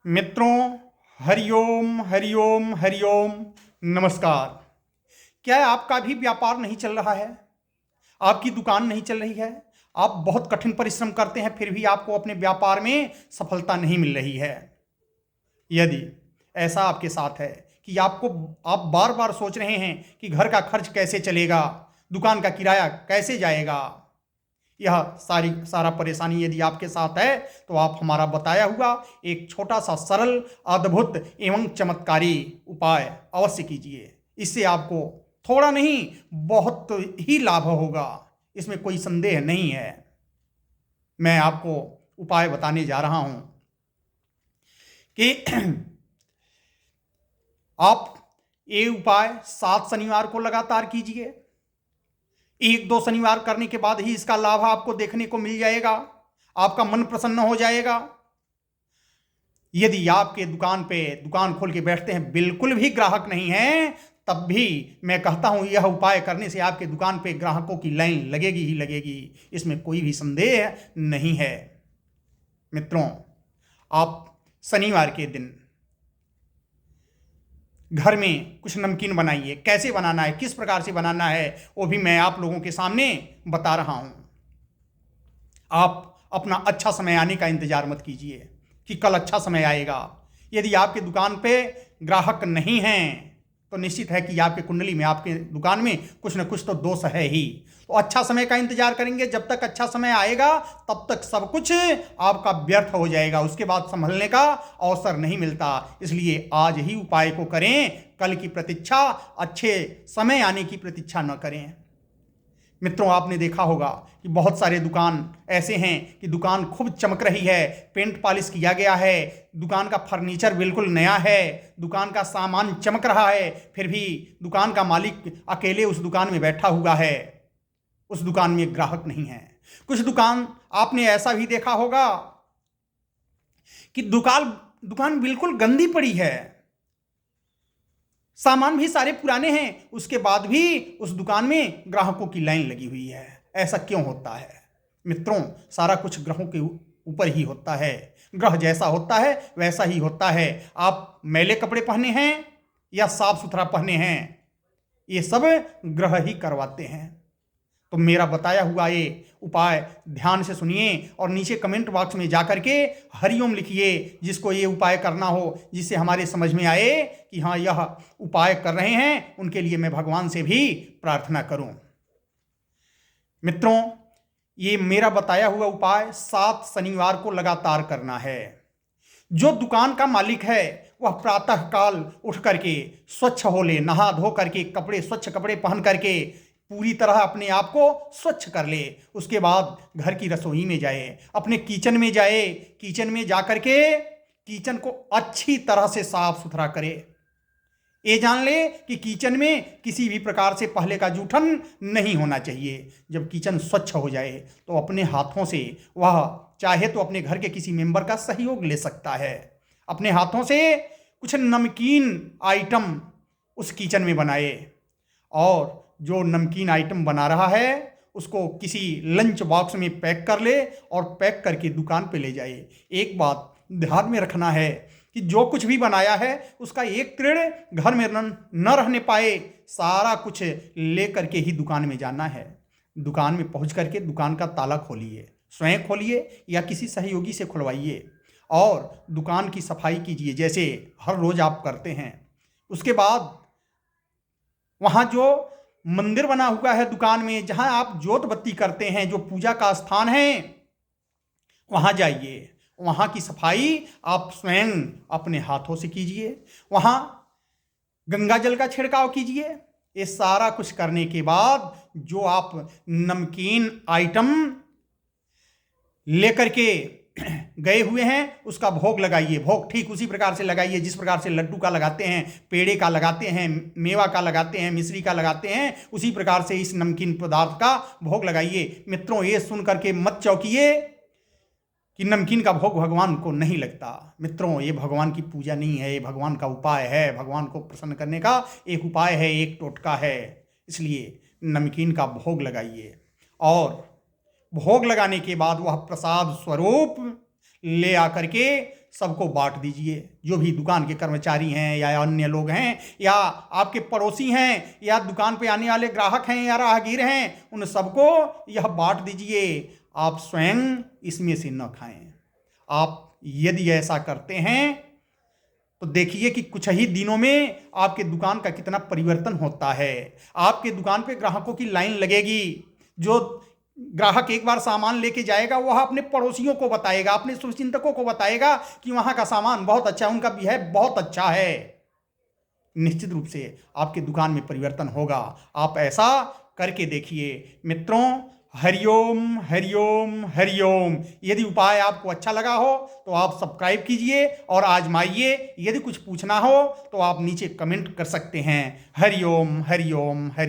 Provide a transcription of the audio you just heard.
मित्रों, हरिओम हरिओम हरिओम। नमस्कार। क्या आपका भी व्यापार नहीं चल रहा है? आपकी दुकान नहीं चल रही है? आप बहुत कठिन परिश्रम करते हैं, फिर भी आपको अपने व्यापार में सफलता नहीं मिल रही है। यदि ऐसा आपके साथ है कि आप बार बार सोच रहे हैं कि घर का खर्च कैसे चलेगा, दुकान का किराया कैसे जाएगा, यह सारा परेशानी यदि आपके साथ है तो आप हमारा बताया हुआ एक छोटा सा सरल, अद्भुत एवं चमत्कारी उपाय अवश्य कीजिए। इससे आपको थोड़ा नहीं, बहुत ही लाभ होगा, इसमें कोई संदेह नहीं है। मैं आपको उपाय बताने जा रहा हूं कि आप ये उपाय 7 शनिवार को लगातार कीजिए। 1-2 शनिवार करने के बाद ही इसका लाभ आपको देखने को मिल जाएगा, आपका मन प्रसन्न हो जाएगा। यदि आपके दुकान खोल के बैठते हैं, बिल्कुल भी ग्राहक नहीं है, तब भी मैं कहता हूं यह उपाय करने से आपके दुकान पे ग्राहकों की लाइन लगेगी ही लगेगी, इसमें कोई भी संदेह नहीं है। मित्रों, आप शनिवार के दिन घर में कुछ नमकीन बनाइए। कैसे बनाना है, किस प्रकार से बनाना है, वो भी मैं आप लोगों के सामने बता रहा हूं। आप अपना अच्छा समय आने का इंतजार मत कीजिए कि कल अच्छा समय आएगा। यदि आपके दुकान पे ग्राहक नहीं हैं तो निश्चित है कि आपके कुंडली में, आपके दुकान में कुछ न कुछ तो दोष है ही। तो अच्छा समय का इंतजार करेंगे, जब तक अच्छा समय आएगा तब तक सब कुछ आपका व्यर्थ हो जाएगा, उसके बाद संभलने का अवसर नहीं मिलता। इसलिए आज ही उपाय को करें, कल की प्रतीक्षा, अच्छे समय आने की प्रतीक्षा न करें। मित्रों, आपने देखा होगा कि बहुत सारे दुकान ऐसे हैं कि दुकान खूब चमक रही है, पेंट पॉलिश किया गया है, दुकान का फर्नीचर बिल्कुल नया है, दुकान का सामान चमक रहा है, फिर भी दुकान का मालिक अकेले उस दुकान में बैठा हुआ है, उस दुकान में ग्राहक नहीं है। कुछ दुकान आपने ऐसा भी देखा होगा कि दुकान बिल्कुल गंदी पड़ी है, सामान भी सारे पुराने हैं, उसके बाद भी उस दुकान में ग्राहकों की लाइन लगी हुई है। ऐसा क्यों होता है? मित्रों, सारा कुछ ग्रहों के ऊपर ही होता है। ग्रह जैसा होता है वैसा ही होता है। आप मैले कपड़े पहने हैं या साफ सुथरा पहने हैं, ये सब ग्रह ही करवाते हैं। तो मेरा बताया हुआ ये उपाय ध्यान से सुनिए और नीचे कमेंट बॉक्स में जाकर के हरिओम लिखिए, जिसको ये उपाय करना हो, जिससे हमारे समझ में आए कि हाँ, यह उपाय कर रहे हैं, उनके लिए मैं भगवान से भी प्रार्थना करूं। मित्रों, ये मेरा बताया हुआ उपाय 7 शनिवार को लगातार करना है। जो दुकान का मालिक है वह प्रातः काल उठ करके स्वच्छ हो ले, नहा धो करके स्वच्छ कपड़े पहन करके पूरी तरह अपने आप को स्वच्छ कर ले। उसके बाद घर की रसोई में जाए, अपने किचन में जाए, किचन में जा करके किचन को अच्छी तरह से साफ सुथरा करे। ये जान ले कि किचन में किसी भी प्रकार से पहले का जूठन नहीं होना चाहिए। जब किचन स्वच्छ हो जाए तो अपने हाथों से वह चाहे तो अपने घर के किसी मेंबर का सहयोग ले सकता है। अपने हाथों से कुछ नमकीन आइटम उस किचन में बनाए और जो नमकीन आइटम बना रहा है उसको किसी लंच बॉक्स में पैक कर ले और पैक करके दुकान पे ले जाए। एक बात ध्यान में रखना है कि जो कुछ भी बनाया है उसका एक तिल घर में न रहने पाए, सारा कुछ ले करके ही दुकान में जाना है। दुकान में पहुंच करके दुकान का ताला खोलिए, स्वयं खोलिए या किसी सहयोगी से खुलवाइए और दुकान की सफाई कीजिए जैसे हर रोज आप करते हैं। उसके बाद वहाँ जो मंदिर बना हुआ है दुकान में, जहाँ आप जोत बत्ती करते हैं, जो पूजा का स्थान है, वहाँ जाइए। वहाँ की सफाई आप स्वयं अपने हाथों से कीजिए, वहाँ गंगा जल का छिड़काव कीजिए। ये सारा कुछ करने के बाद जो आप नमकीन आइटम लेकर के गए हुए हैं उसका भोग लगाइए। भोग ठीक उसी प्रकार से लगाइए जिस प्रकार से लड्डू का लगाते हैं, पेड़े का लगाते हैं, मेवा का लगाते हैं, मिश्री का लगाते हैं, उसी प्रकार से इस नमकीन पदार्थ का भोग लगाइए। मित्रों, ये सुन करके मत चौंकिए कि नमकीन का भोग भगवान को नहीं लगता। मित्रों, ये भगवान की पूजा नहीं है, ये भगवान का उपाय है, भगवान को प्रसन्न करने का एक उपाय है, एक टोटका है। इसलिए नमकीन का भोग लगाइए और भोग लगाने के बाद वह प्रसाद स्वरूप ले आकर के सबको बांट दीजिए। जो भी दुकान के कर्मचारी हैं या अन्य लोग हैं या आपके पड़ोसी हैं या दुकान पे आने वाले ग्राहक हैं या राहगीर हैं, उन सबको यह बांट दीजिए। आप स्वयं इसमें से न खाएं। आप यदि ऐसा करते हैं तो देखिए कि कुछ ही दिनों में आपके दुकान का कितना परिवर्तन होता है। आपके दुकान पे ग्राहकों की लाइन लगेगी। जो ग्राहक एक बार सामान लेके जाएगा वह अपने पड़ोसियों को बताएगा, अपने शुभचिंतकों को बताएगा कि वहां का सामान बहुत अच्छा है, उनका बिहेव बहुत अच्छा है। निश्चित रूप से आपके दुकान में परिवर्तन होगा। आप ऐसा करके देखिए। मित्रों, हरिओम हरिओम हरिओम। यदि उपाय आपको अच्छा लगा हो तो आप सब्सक्राइब कीजिए और आजमाइए। यदि कुछ पूछना हो तो आप नीचे कमेंट कर सकते हैं। हरिओम हरिओम हरि